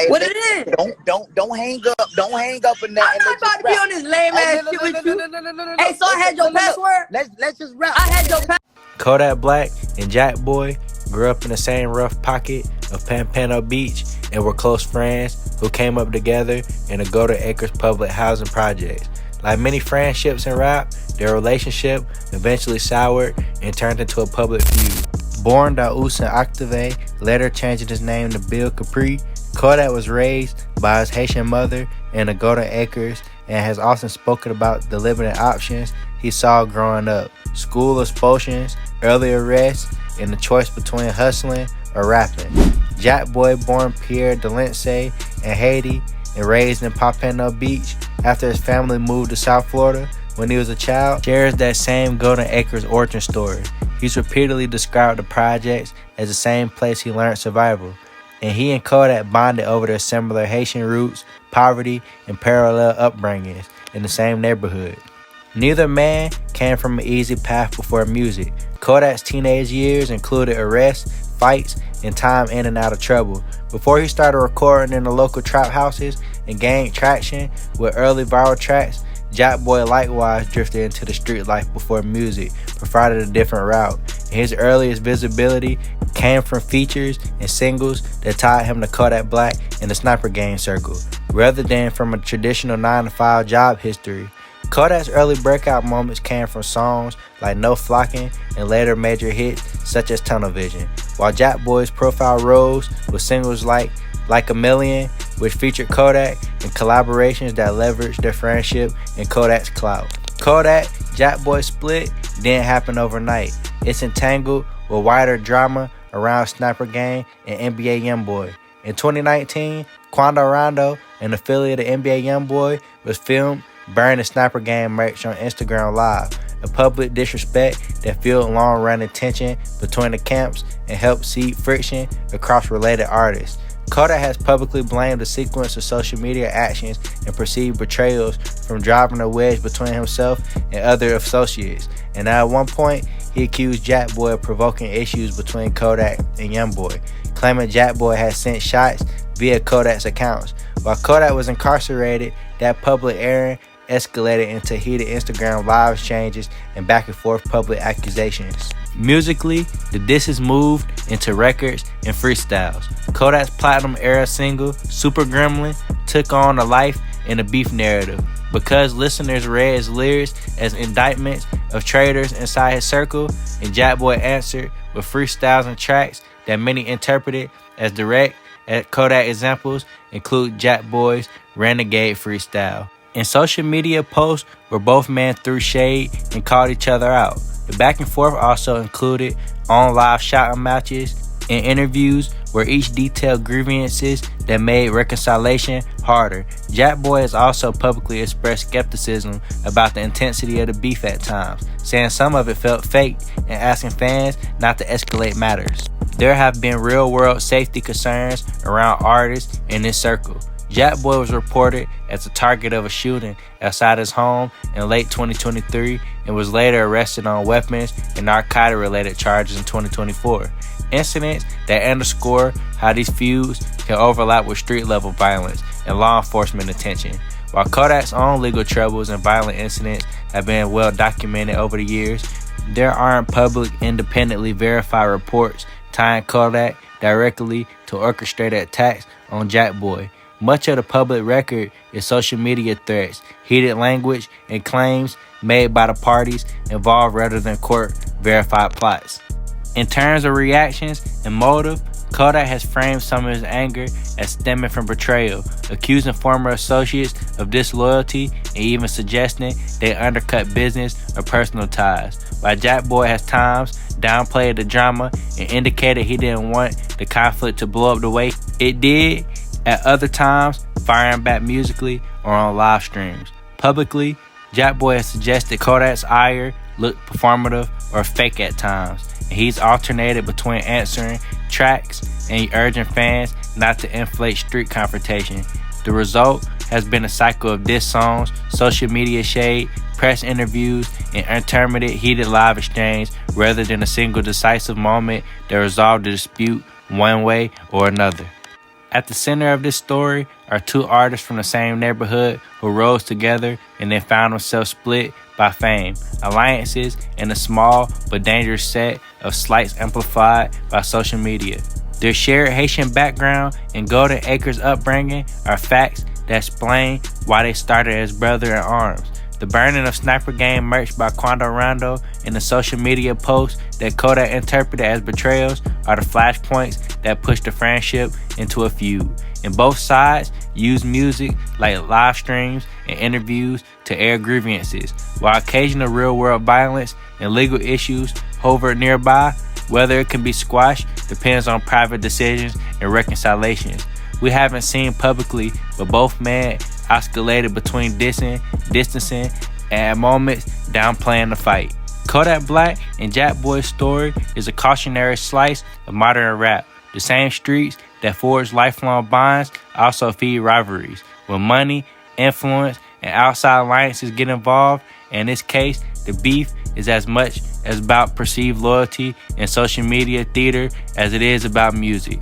What it is? Don't hang up. Don't hang up in that. I'm not about to be on this lame ass shit with you. Hey, so I had your password? Let's just rap. I had your password. Kodak Black and Jackboy grew up in the same rough pocket of Pompano Beach and were close friends who came up together in the Golden Acres public housing projects. Like many friendships in rap, their relationship eventually soured and turned into a public feud. Born Dausin Octave, later changing his name to Bill Capri, Kodak was raised by his Haitian mother in the Golden Acres and has often spoken about the limited options he saw growing up. School expulsions, early arrests, and the choice between hustling or rapping. Jackboy, born Pierre Delancey in Haiti and raised in Pompano Beach after his family moved to South Florida when he was a child, shares that same Golden Acres origin story. He's repeatedly described the projects as the same place he learned survival, and he and Kodak bonded over their similar Haitian roots, poverty, and parallel upbringings in the same neighborhood. Neither man came from an easy path before music. Kodak's teenage years included arrests, fights, and time in and out of trouble. Before he started recording in the local trap houses and gained traction with early viral tracks, Jackboy likewise drifted into the street life before music, provided a different route. His earliest visibility came from features and singles that tied him to Kodak Black and the Sniper Gang circle, rather than from a traditional 9-to-5 job history. Kodak's early breakout moments came from songs like No Flocking and later major hits such as Tunnel Vision, while Jackboy's profile rose with singles like a Million, which featured Kodak, and collaborations that leveraged their friendship and Kodak's clout. Kodak-Jackboy split didn't happen overnight. It's entangled with wider drama around Sniper Gang and NBA Youngboy. In 2019, Quando Rondo, an affiliate of NBA Youngboy, was filmed burning Sniper Gang merch on Instagram Live, a public disrespect that fueled long-running tension between the camps and helped seed friction across related artists. Kodak has publicly blamed a sequence of social media actions and perceived betrayals from driving a wedge between himself and other associates, and at one point, he accused Jackboy of provoking issues between Kodak and Youngboy, claiming Jackboy had sent shots via Kodak's accounts. While Kodak was incarcerated, that public airing escalated into heated Instagram live exchanges and back and forth public accusations. Musically, the disses moved into records and freestyles. Kodak's platinum-era single, Super Gremlin, took on a life and a beef narrative. Because listeners read his lyrics as indictments of traitors inside his circle, and Jackboy answered with freestyles and tracks that many interpreted as direct. Kodak examples include Jackboy's Renegade freestyle. In social media posts where both men threw shade and called each other out. The back and forth also included on live shouting matches and interviews where each detailed grievances that made reconciliation harder. Jackboy has also publicly expressed skepticism about the intensity of the beef at times, saying some of it felt fake and asking fans not to escalate matters. There have been real-world safety concerns around artists in this circle. Jackboy was reported as the target of a shooting outside his home in late 2023 and was later arrested on weapons and narcotic-related charges in 2024. Incidents that underscore how these feuds can overlap with street-level violence and law enforcement attention. While Kodak's own legal troubles and violent incidents have been well documented over the years, there aren't public, independently verified reports tying Kodak directly to orchestrated attacks on Jackboy. Much of the public record is social media threats, heated language, and claims made by the parties involved rather than court-verified plots. In terms of reactions and motive, Kodak has framed some of his anger as stemming from betrayal, accusing former associates of disloyalty and even suggesting they undercut business or personal ties. While Jackboy has times downplayed the drama and indicated he didn't want the conflict to blow up the way it did, at other times, firing back musically or on live streams. Publicly, Jackboy has suggested Kodak's ire looked performative or fake at times, and he's alternated between answering tracks and urging fans not to inflate street confrontation. The result has been a cycle of diss songs, social media shade, press interviews, and intermittent heated live exchange rather than a single decisive moment that resolved the dispute one way or another. At the center of this story are two artists from the same neighborhood who rose together and then found themselves split by fame, alliances, and a small but dangerous set of slights amplified by social media. Their shared Haitian background and Golden Acres upbringing are facts that explain why they started as brother in arms. The burning of Sniper Gang merch by Quando Rondo and the social media posts that Kodak interpreted as betrayals are the flashpoints that push the friendship into a feud. And both sides use music like live streams and interviews to air grievances, while occasional real-world violence and legal issues hover nearby. Whether it can be squashed depends on private decisions and reconciliations. We haven't seen publicly, but both men oscillated between distancing, and at moments downplaying the fight. Kodak Black and Jackboy's story is a cautionary slice of modern rap. The same streets that forge lifelong bonds also feed rivalries. When money, influence, and outside alliances get involved, in this case, the beef is as much as about perceived loyalty and social media theater as it is about music.